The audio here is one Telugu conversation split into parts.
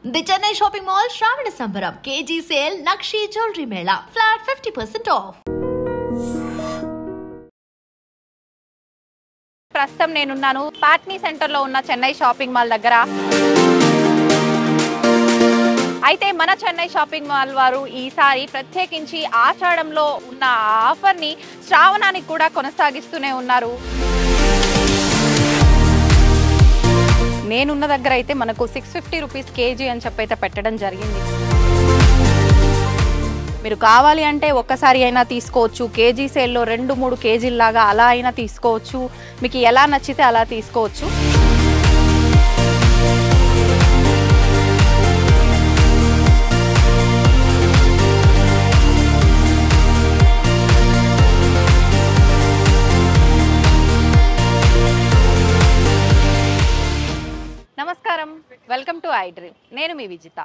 The Chennai Shopping Mall Shravana Sambaram KG Sale Nakshi Jewelry Mela Flat 50% off. ప్రస్తుతం నేనున్నాను పాట్నీ సెంటర్ లో ఉన్న చెన్నై షాపింగ్ మాల్ దగ్గర. అయితే మన చెన్నై షాపింగ్ మాల్ వారు ఈసారి ప్రత్యేకించి ఆషాఢంలో ఉన్న ఆఫర్ ని శ్రావణానికి కూడా కొనసాగిస్తూనే ఉన్నారు. నేనున్న దగ్గర అయితే మనకు 650 రూపీస్ కేజీ అని చెప్పైతే పెట్టడం జరిగింది. మీరు కావాలి అంటే ఒక్కసారి అయినా తీసుకోవచ్చు, కేజీ సేల్లో 2-3 కేజీల్లాగా అలా అయినా తీసుకోవచ్చు, మీకు ఎలా నచ్చితే అలా తీసుకోవచ్చు. నమస్కారం, వెల్కమ్ టు ఐ డ్రీమ్. నేను మీ విజిత.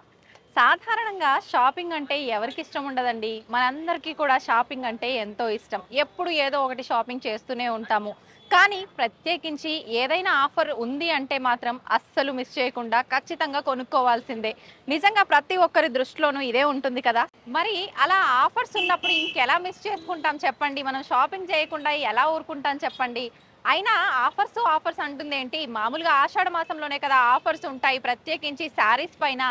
సాధారణంగా షాపింగ్ అంటే ఎవరికి ఇష్టం ఉండదండి. మనందరికీ కూడా షాపింగ్ అంటే ఎంతో ఇష్టం. ఎప్పుడు ఏదో ఒకటి షాపింగ్ చేస్తూనే ఉంటాము. కానీ ప్రత్యేకించి ఏదైనా ఆఫర్ ఉంది అంటే మాత్రం అస్సలు మిస్ చేయకుండా ఖచ్చితంగా కొనుక్కోవాల్సిందే. నిజంగా ప్రతి ఒక్కరి దృష్టిలోనూ ఇదే ఉంటుంది కదా. మరి అలా ఆఫర్స్ ఉన్నప్పుడు ఇంకెలా మిస్ చేసుకుంటాం చెప్పండి. మనం షాపింగ్ చేయకుండా ఎలా ఊరుకుంటాం చెప్పండి. అయినా ఆఫర్స్ అంటుంది ఏంటి, మామూలుగా ఆషాఢ మాసంలోనే కదా ఆఫర్స్ ఉంటాయి. ప్రత్యేకించి శారీస్ పైన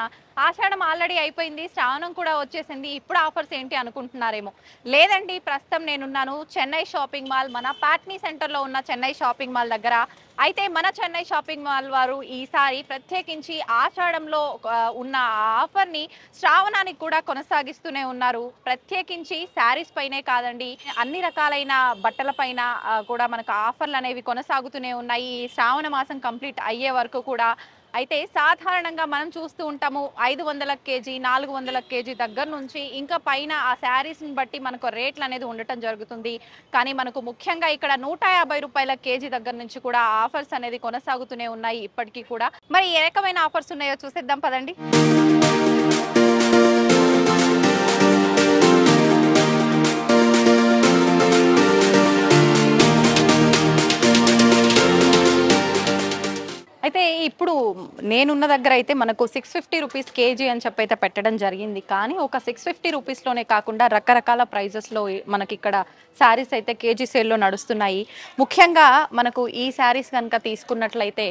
ఆషాఢం ఆల్రెడీ అయిపోయింది, శ్రావణం కూడా వచ్చేసింది, ఇప్పుడు ఆఫర్స్ ఏంటి అనుకుంటున్నారేమో. లేదండి, ప్రస్తుతం నేనున్నాను చెన్నై షాపింగ్ మాల్, మన పాట్నీ సెంటర్లో ఉన్న చెన్నై షాపింగ్ మాల్ దగ్గర. అయితే మన చెన్నై షాపింగ్ మాల్ వారు ఈసారి ప్రత్యేకించి ఆషాఢంలో ఉన్న ఆఫర్ని శ్రావణానికి కూడా కొనసాగిస్తూనే ఉన్నారు. ప్రత్యేకించి శారీస్ పైనే కాదండి, అన్ని రకాలైన బట్టల పైన కూడా మనకు ఆఫర్లు అనేవి కొనసాగుతూనే ఉన్నాయి ఈ శ్రావణ మాసం కంప్లీట్ అయ్యే వరకు కూడా. అయితే సాధారణంగా మనం చూస్తూ ఉంటాము 500 కేజీ 400 కేజీ దగ్గర నుంచి ఇంకా పైన ఆ శారీస్ని బట్టి మనకు రేట్లు అనేది ఉండటం జరుగుతుంది. కానీ మనకు ముఖ్యంగా ఇక్కడ 150 రూపాయల కేజీ దగ్గర నుంచి కూడా ఆఫర్స్ అనేది కొనసాగుతూనే ఉన్నాయి ఇప్పటికీ కూడా. మరి ఏ రకమైన ఆఫర్స్ ఉన్నాయో చూసేద్దాం పదండి. అయితే ఇప్పుడు నేనున్న దగ్గర అయితే మనకు 650 రూపీస్ కేజీ అని చెప్పైతే పెట్టడం జరిగింది. కానీ ఒక 650 రూపీస్లోనే కాకుండా రకరకాల ప్రైజెస్లో మనకి ఇక్కడ శారీస్ అయితే కేజీ సేల్లో నడుస్తున్నాయి. ముఖ్యంగా మనకు ఈ శారీస్ కనుక తీసుకున్నట్లయితే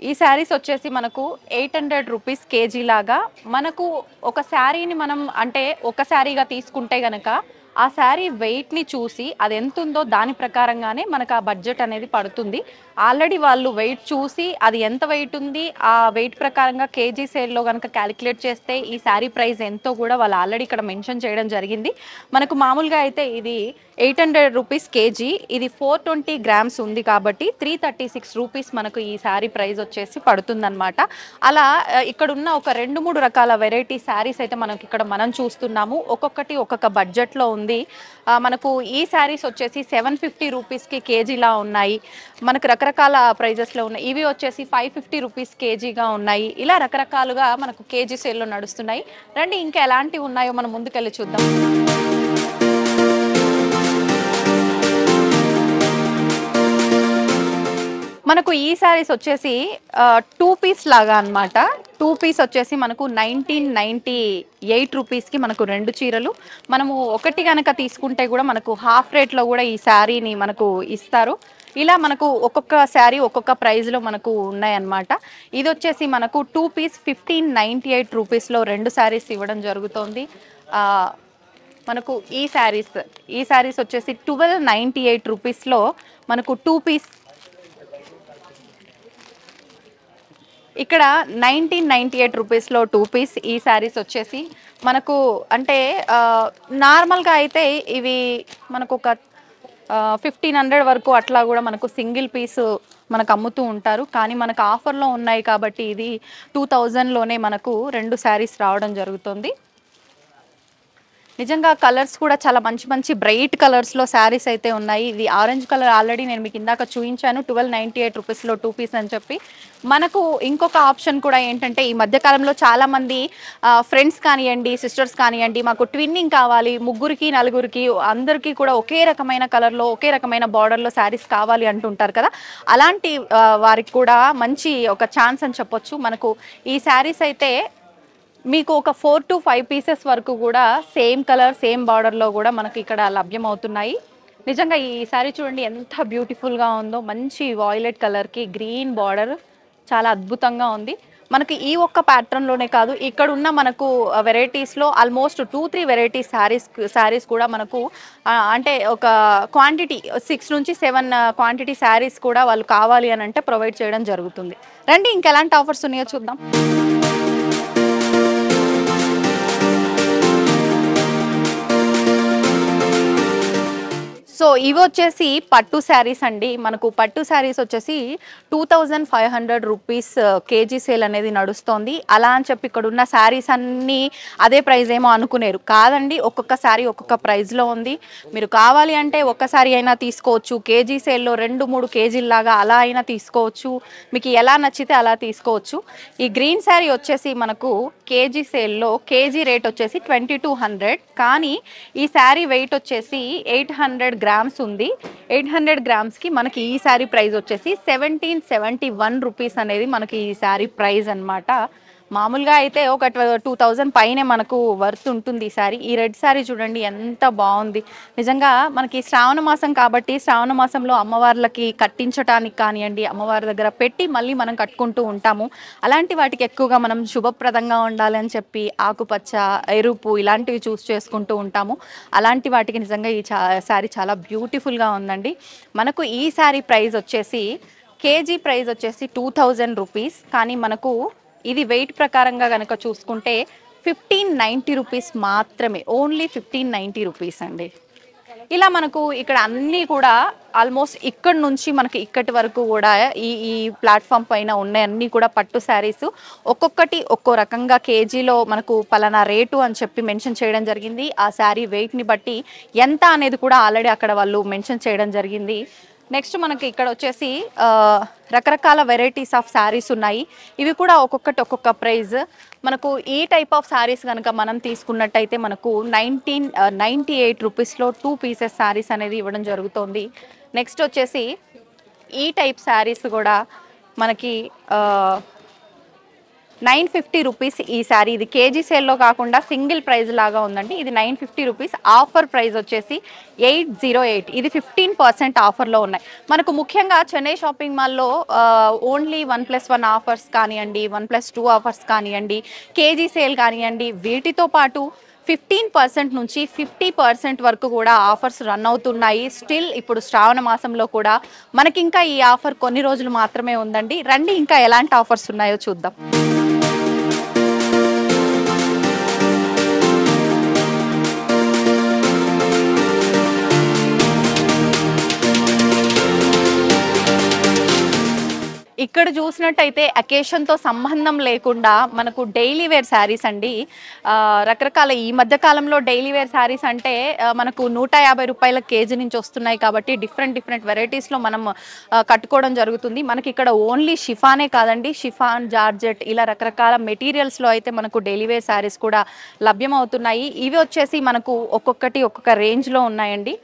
ఈ శారీస్ వచ్చేసి మనకు 800 రూపీస్ కేజీ లాగా. మనకు ఒక శారీని మనం అంటే ఒక శారీగా తీసుకుంటే గనక ఆ శారీ వెయిట్ని చూసి అది ఎంత ఉందో దాని ప్రకారంగానే మనకు ఆ బడ్జెట్ అనేది పడుతుంది. ఆల్రెడీ వాళ్ళు వెయిట్ చూసి అది ఎంత వెయిట్ ఉంది ఆ వెయిట్ ప్రకారంగా కేజీ సేల్లో కనుక క్యాలిక్యులేట్ చేస్తే ఈ శారీ ప్రైస్ ఎంతో కూడా వాళ్ళు ఆల్రెడీ ఇక్కడ మెన్షన్ చేయడం జరిగింది. మనకు మామూలుగా అయితే ఇది 800 రూపీస్ కేజీ, ఇది 420 గ్రామ్స్ ఉంది కాబట్టి 336 రూపీస్ మనకు ఈ శారీ ప్రైస్ వచ్చేసి పడుతుందన్నమాట. అలా ఇక్కడ ఉన్న ఒక 2-3 రకాల వెరైటీ శారీస్ అయితే మనకి ఇక్కడ మనం చూస్తున్నాము. ఒక్కొక్కటి ఒక్కొక్క బడ్జెట్లో ఉంది. మనకు ఈ శారీస్ వచ్చేసి 750 రూపీస్కి కేజీలా ఉన్నాయి. మనకు రకరకాల ప్రైజెస్లో ఉన్నాయి. ఇవి వచ్చేసి 550 రూపీస్ కేజీగా ఉన్నాయి. ఇలా రకరకాలుగా మనకు కేజీ సేల్లో నడుస్తున్నాయి. రండి ఇంకా ఎలాంటివి ఉన్నాయో మనం ముందుకెళ్ళి చూద్దాం. మనకు ఈ శారీస్ వచ్చేసి 2 పీస్ లాగా అనమాట. 2 పీస్ వచ్చేసి మనకు 1998 రూపీస్కి మనకు 2 చీరలు. మనము ఒకటి కనుక తీసుకుంటే కూడా మనకు హాఫ్ రేట్లో కూడా ఈ శారీని మనకు ఇస్తారు. ఇలా మనకు ఒక్కొక్క శారీ ఒక్కొక్క ప్రైస్లో మనకు ఉన్నాయన్నమాట. ఇది వచ్చేసి మనకు 2 పీస్ 1598 రూపీస్లో 2 శారీస్ ఇవ్వడం జరుగుతోంది. మనకు ఈ శారీస్ వచ్చేసి 1298 రూపీస్లో మనకు 2 పీస్. ఇక్కడ 1998 రూపీస్లో 2 పీస్ ఈ శారీస్ వచ్చేసి మనకు అంటే నార్మల్గా అయితే ఇవి మనకు ఒక 1500 వరకు అట్లా కూడా మనకు సింగిల్ పీసు మనకు అమ్ముతూ ఉంటారు. కానీ మనకు ఆఫర్లో ఉన్నాయి కాబట్టి ఇది 2000లోనే మనకు 2 శారీస్ రావడం జరుగుతుంది. నిజంగా కలర్స్ కూడా చాలా మంచి మంచి బ్రైట్ కలర్స్లో శారీస్ అయితే ఉన్నాయి. ఇది ఆరెంజ్ కలర్ ఆల్రెడీ నేను మీకు ఇందాక చూపించాను, 1298 రూపీస్లో 2 పీస్ అని చెప్పి. మనకు ఇంకొక ఆప్షన్ కూడా ఏంటంటే, ఈ మధ్యకాలంలో చాలామంది ఫ్రెండ్స్ కానివ్వండి, సిస్టర్స్ కానివ్వండి, మాకు ట్విన్నింగ్ కావాలి, ముగ్గురికి నలుగురికి అందరికీ కూడా ఒకే రకమైన కలర్లో ఒకే రకమైన బార్డర్లో శారీస్ కావాలి అంటుంటారు కదా. అలాంటి వారికి కూడా మంచి ఒక ఛాన్స్ అని చెప్పొచ్చు. మనకు ఈ శారీస్ అయితే మీకు ఒక 4 to 5 పీసెస్ వరకు కూడా సేమ్ కలర్ సేమ్ బార్డర్లో కూడా మనకి ఇక్కడ లభ్యమవుతున్నాయి. నిజంగా ఈ శారీ చూడండి ఎంత బ్యూటిఫుల్గా ఉందో. మంచి వాయిలెట్ కలర్కి గ్రీన్ బార్డర్ చాలా అద్భుతంగా ఉంది. మనకి ఈ ఒక్క ప్యాటర్న్లోనే కాదు, ఇక్కడ ఉన్న మనకు వెరైటీస్లో ఆల్మోస్ట్ 2-3 వెరైటీస్ శారీస్ కూడా మనకు అంటే ఒక క్వాంటిటీ 6 నుంచి 7 క్వాంటిటీ శారీస్ కూడా వాళ్ళు కావాలి అని అంటే ప్రొవైడ్ చేయడం జరుగుతుంది. రండి ఇంకెలాంటి ఆఫర్స్ ఉన్నాయో చూద్దాం. సో ఇవి వచ్చేసి పట్టు శారీస్ అండి. మనకు పట్టు శారీస్ వచ్చేసి 2500 రూపీస్ కేజీ సేల్ అనేది నడుస్తోంది. అలా అని చెప్పి ఇక్కడ ఉన్న శారీస్ అన్నీ అదే ప్రైస్ ఏమో అనుకునేరు కాదండి. ఒక్కొక్క శారీ ఒక్కొక్క ప్రైస్లో ఉంది. మీరు కావాలి అంటే ఒక్క శారీ అయినా తీసుకోవచ్చు, కేజీ సేల్లో 2-3 కేజీల్లాగా అలా అయినా తీసుకోవచ్చు. మీకు ఎలా నచ్చితే అలా తీసుకోవచ్చు. ఈ గ్రీన్ శారీ వచ్చేసి మనకు కేజీ సేల్లో కేజీ రేట్ వచ్చేసి 2200, కానీ ఈ శారీ వెయిట్ వచ్చేసి 800 గ్రామ్స్ ఉంది. 800 గ్రామ్స్కి మనకి ఈ శారీ ప్రైస్ వచ్చేసి 1771 రూపీస్ అనేది మనకి ఈ శారీ ప్రైస్ అనమాట. మామూలుగా అయితే ఒక 2000 పైనే మనకు వర్త్ ఉంటుంది ఈ శారీ. ఈ రెడ్ శారీ చూడండి ఎంత బాగుంది. నిజంగా మనకి శ్రావణ మాసం కాబట్టి శ్రావణ మాసంలో అమ్మవార్లకి కట్టించడానికి కానివ్వండి, అమ్మవారి దగ్గర పెట్టి మళ్ళీ మనం కట్టుకుంటూ ఉంటాము. అలాంటి వాటికి ఎక్కువగా మనం శుభప్రదంగా ఉండాలి అని చెప్పి ఆకుపచ్చ, ఎరుపు ఇలాంటివి చూస్ చేసుకుంటూ ఉంటాము. అలాంటి వాటికి నిజంగా ఈ శారీ చాలా బ్యూటిఫుల్గా ఉందండి. మనకు ఈ శారీ ప్రైస్ వచ్చేసి కేజీ ప్రైస్ వచ్చేసి 2000 రూపీస్, కానీ మనకు ఇది వెయిట్ ప్రకారంగా కనుక చూసుకుంటే 1590 రూపీస్ మాత్రమే. ఓన్లీ 1590 రూపీస్ అండి. ఇలా మనకు ఇక్కడ అన్నీ కూడా ఆల్మోస్ట్ ఇక్కడ నుంచి మనకి ఇక్కడి వరకు కూడా ఈ ప్లాట్ఫామ్ పైన ఉన్న అన్నీ కూడా పట్టు శారీస్ ఒక్కొక్కటి ఒక్కో రకంగా కేజీలో మనకు పలానా రేటు అని చెప్పి మెన్షన్ చేయడం జరిగింది. ఆ శారీ వెయిట్ని బట్టి ఎంత అనేది కూడా ఆల్రెడీ అక్కడ వాళ్ళు మెన్షన్ చేయడం జరిగింది. నెక్స్ట్ మనకి ఇక్కడ వచ్చేసి రకరకాల వెరైటీస్ ఆఫ్ శారీస్ ఉన్నాయి. ఇవి కూడా ఒక్కొక్కటి ఒక్కొక్క ప్రైజ్. మనకు ఈ టైప్ ఆఫ్ శారీస్ కనుక మనం తీసుకున్నట్టయితే మనకు 1998 రూపీస్లో 2 పీసెస్ శారీస్ అనేది ఇవ్వడం జరుగుతుంది. నెక్స్ట్ వచ్చేసి ఈ టైప్ శారీస్ కూడా మనకి 950 రూపీస్ ఈ శారీ. ఇది కేజీ సేల్లో కాకుండా సింగిల్ ప్రైజ్ లాగా ఉందండి. ఇది 950 రూపీస్. ఆఫర్ ప్రైస్ వచ్చేసి 808. ఇది 15% ఆఫర్లో ఉన్నాయి. మనకు ముఖ్యంగా చెన్నై షాపింగ్ మాల్లో ఓన్లీ 1+1 ఆఫర్స్ కానివ్వండి, 1+2 ఆఫర్స్ కానివ్వండి, కేజీ సేల్ కానివ్వండి, వీటితో పాటు 15% నుంచి 50% వరకు కూడా ఆఫర్స్ రన్ అవుతున్నాయి. స్టిల్ ఇప్పుడు శ్రావణ మాసంలో కూడా మనకి ఇంకా ఈ ఆఫర్ కొన్ని రోజులు మాత్రమే ఉందండి. రండి ఇంకా ఎలాంటి ఆఫర్స్ ఉన్నాయో చూద్దాం. ఇక్కడ చూసినట్టయితే అకేషన్తో సంబంధం లేకుండా మనకు డైలీ వేర్ శారీస్ అండి. రకరకాల ఈ మధ్య కాలంలో డైలీ వేర్ శారీస్ అంటే మనకు 150 రూపాయల కేజీ నుంచి వస్తున్నాయి కాబట్టి డిఫరెంట్ వెరైటీస్లో మనం కట్టుకోవడం జరుగుతుంది. మనకి ఇక్కడ ఓన్లీ షిఫానే కాదండి, షిఫాన్, జార్జెట్ ఇలా రకరకాల మెటీరియల్స్లో అయితే మనకు డైలీ వేర్ శారీస్ కూడా లభ్యమవుతున్నాయి. ఇవి వచ్చేసి మనకు ఒక్కొక్కటి ఒక్కొక్క రేంజ్లో ఉన్నాయండి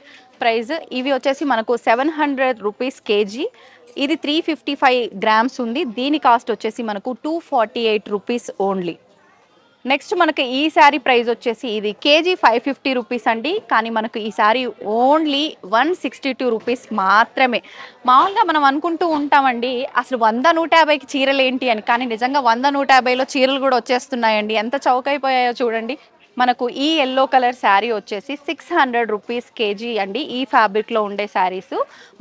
ప్రైస్. ఇవి వచ్చేసి మనకు 700 రూపీస్ కేజీ. ఇది 355 గ్రామ్స్ ఉంది. దీని కాస్ట్ వచ్చేసి మనకు 248 రూపీస్ ఓన్లీ. నెక్స్ట్ మనకి ఈ శారీ ప్రైస్ వచ్చేసి ఇది కేజీ 550 రూపీస్ అండి, కానీ మనకు ఈ శారీ ఓన్లీ 162 రూపీస్ మాత్రమే. మామూలుగా మనం అనుకుంటూ ఉంటామండి అసలు 100-150కి చీరలు ఏంటి అని, కానీ నిజంగా 100-150లో చీరలు కూడా వచ్చేస్తున్నాయండి. ఎంత చౌకైపోయాయో చూడండి. మనకు ఈ ఎల్లో కలర్ శారీ వచ్చేసి 600 రూపీస్ కేజీ అండి. ఈ ఫ్యాబ్రిక్లో ఉండే శారీస్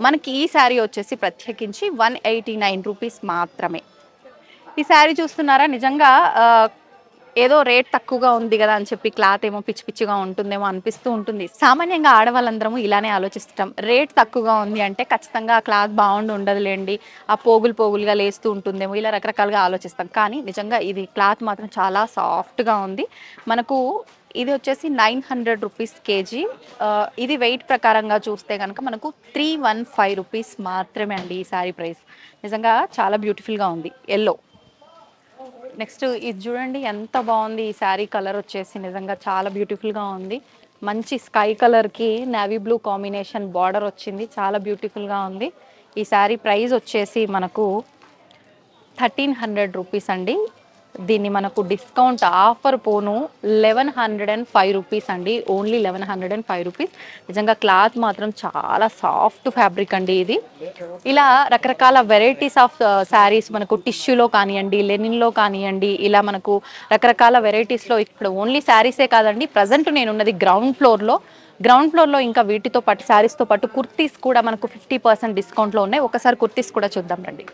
మనకి ఈ శారీ వచ్చేసి ప్రత్యేకించి 189 రూపీస్ మాత్రమే. ఈ శారీ చూస్తున్నారా, నిజంగా ఏదో రేట్ తక్కువగా ఉంది కదా అని చెప్పి క్లాత్ ఏమో పిచ్చి పిచ్చిగా ఉంటుందేమో అనిపిస్తూ ఉంటుంది. సామాన్యంగా ఆడవాళ్ళందరము ఇలానే ఆలోచిస్తాం. రేట్ తక్కువగా ఉంది అంటే ఖచ్చితంగా ఆ క్లాత్ బాగుండి ఉండదులేండి, ఆ పోగులు పోగులుగా లేస్తూ ఉంటుందేమో, ఇలా రకరకాలుగా ఆలోచిస్తాం. కానీ నిజంగా ఇది క్లాత్ మాత్రం చాలా సాఫ్ట్గా ఉంది. మనకు ఇది వచ్చేసి 900 రూపీస్ కేజీ. ఇది వెయిట్ ప్రకారంగా చూస్తే కనుక మనకు 315 రూపీస్ మాత్రమే అండి ఈ శారీ ప్రైస్. నిజంగా చాలా బ్యూటిఫుల్గా ఉంది. ఎల్లో. నెక్స్ట్ ఇది చూడండి ఎంత బాగుంది ఈ శారీ కలర్ వచ్చేసి, నిజంగా చాలా బ్యూటిఫుల్గా ఉంది. మంచి స్కై కలర్కి నేవీ బ్లూ కాంబినేషన్ బార్డర్ వచ్చింది, చాలా బ్యూటిఫుల్గా ఉంది. ఈ శారీ ప్రైస్ వచ్చేసి మనకు 1300 రూపీస్ అండి. దీన్ని మనకు డిస్కౌంట్ ఆఫర్ పోను 1105 రూపీస్ అండి, ఓన్లీ 1105 రూపీస్. నిజంగా క్లాత్ మాత్రం చాలా సాఫ్ట్ ఫ్యాబ్రిక్ అండి ఇది. ఇలా రకరకాల వెరైటీస్ ఆఫ్ శారీస్ మనకు టిష్యూలో కానివ్వండి, లెనిన్లో కానివ్వండి, ఇలా మనకు రకరకాల వెరైటీస్లో ఇక్కడ ఓన్లీ శారీసే కాదండి. ప్రజెంట్ నేను ఉన్నది గ్రౌండ్ ఫ్లోర్లో ఇంకా వీటితో పాటు శారీస్తో పాటు కుర్తీస్ కూడా మనకు 50% డిస్కౌంట్లో ఉన్నాయి. ఒకసారి కుర్తీస్ కూడా చూద్దాం రండి.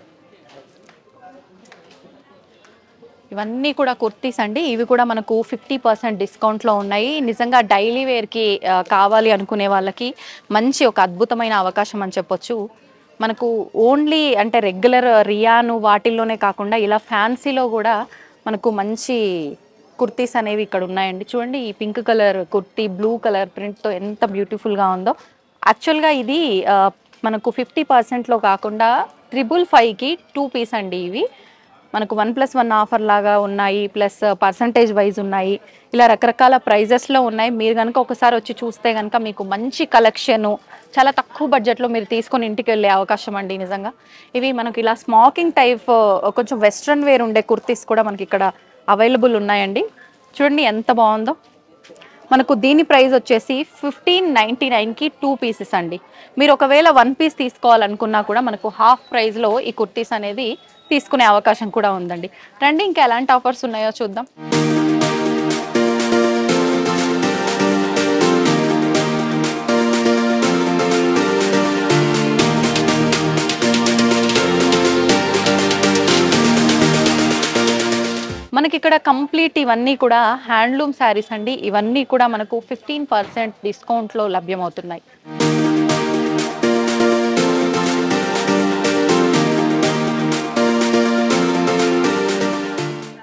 ఇవన్నీ కూడా కుర్తీస్ అండి. ఇవి కూడా మనకు 50% డిస్కౌంట్లో ఉన్నాయి. నిజంగా డైలీ వేర్కి కావాలి అనుకునే వాళ్ళకి మంచి ఒక అద్భుతమైన అవకాశం అని చెప్పొచ్చు. మనకు ఓన్లీ అంటే రెగ్యులర్ రియాను వాటిల్లోనే కాకుండా ఇలా ఫ్యాన్సీలో కూడా మనకు మంచి కుర్తీస్ అనేవి ఇక్కడ ఉన్నాయండి. చూడండి ఈ pink colour kurti blue colour ప్రింట్తో ఎంత బ్యూటిఫుల్గా ఉందో. యాక్చువల్గా ఇది మనకు 50%లో కాకుండా 555కి 2 పీస్ అండి. ఇవి మనకు 1+1 ఆఫర్ లాగా ఉన్నాయి, ప్లస్ పర్సంటేజ్ వైజ్ ఉన్నాయి, ఇలా రకరకాల ప్రైజెస్లో ఉన్నాయి. మీరు కనుక ఒకసారి వచ్చి చూస్తే కనుక మీకు మంచి కలెక్షను చాలా తక్కువ బడ్జెట్లో మీరు తీసుకొని ఇంటికి వెళ్ళే అవకాశం అండి నిజంగా. ఇవి మనకి ఇలా స్మోకింగ్ టైప్ కొంచెం వెస్ట్రన్ వేర్ ఉండే కుర్తీస్ కూడా మనకి ఇక్కడ అవైలబుల్ ఉన్నాయండి. చూడండి ఎంత బాగుందో. మనకు దీని ప్రైస్ వచ్చేసి 1599కి 2 పీసెస్ అండి. మీరు ఒకవేళ 1 పీస్ తీసుకోవాలనుకున్నా కూడా మనకు హాఫ్ ప్రైస్లో ఈ కుర్తీస్ అనేది తీసుకునే అవకాశం కూడా ఉందండి. రండి ఇంకా ఎలాంటి ఆఫర్స్ ఉన్నాయో చూద్దాం. మనకి ఇక్కడ కంప్లీట్ ఇవన్నీ కూడా హ్యాండ్లూమ్ శారీస్ అండి. ఇవన్నీ కూడా మనకు 15% డిస్కౌంట్లో లభ్యమవుతున్నాయి.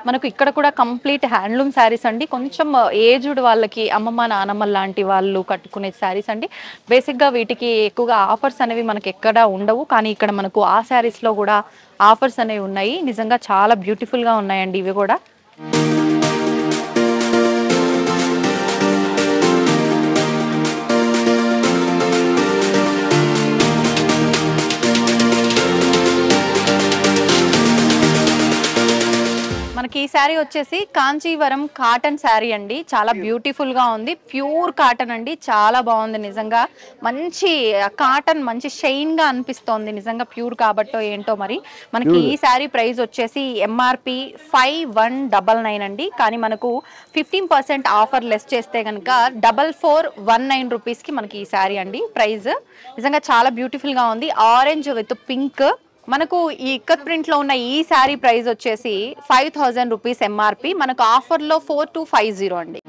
మనకు ఇక్కడ కూడా కంప్లీట్ హ్యాండ్లూమ్ శారీస్ అండి. కొంచెం ఏజ్డ్ వాళ్ళకి అమ్మమ్మ నానమ్మ లాంటి వాళ్ళు కట్టుకునే శారీస్ అండి. బేసిక్గా వీటికి ఎక్కువగా ఆఫర్స్ అనేవి మనకి ఎక్కడ ఉండవు, కానీ ఇక్కడ మనకు ఆ శారీస్లో కూడా ఆఫర్స్ అనేవి ఉన్నాయి. నిజంగా చాలా బ్యూటిఫుల్గా ఉన్నాయండి ఇవి కూడా. మనకి ఈ శారీ వచ్చేసి కాంచీవరం కాటన్ శారీ అండి. చాలా బ్యూటిఫుల్గా ఉంది, ప్యూర్ కాటన్ అండి, చాలా బాగుంది నిజంగా. మంచి కాటన్ మంచి షైన్గా అనిపిస్తోంది నిజంగా, ప్యూర్ కాబట్టో ఏంటో మరి. మనకి ఈ శారీ ప్రైస్ వచ్చేసి ఎంఆర్పి 5199 అండి, కానీ మనకు 15% ఆఫర్ లెస్ చేస్తే కనుక 4419 రూపీస్కి మనకి ఈ శారీ అండి ప్రైస్. నిజంగా చాలా బ్యూటిఫుల్గా ఉంది, ఆరెంజ్ విత్ పింక్. మనకు ఈ ఇక్కత్ ప్రింట్లో ఉన్న ఈ శారీ ప్రైస్ వచ్చేసి 5000 రూపీస్ ఎంఆర్పి, మనకు ఆఫర్లో 4250 అండి.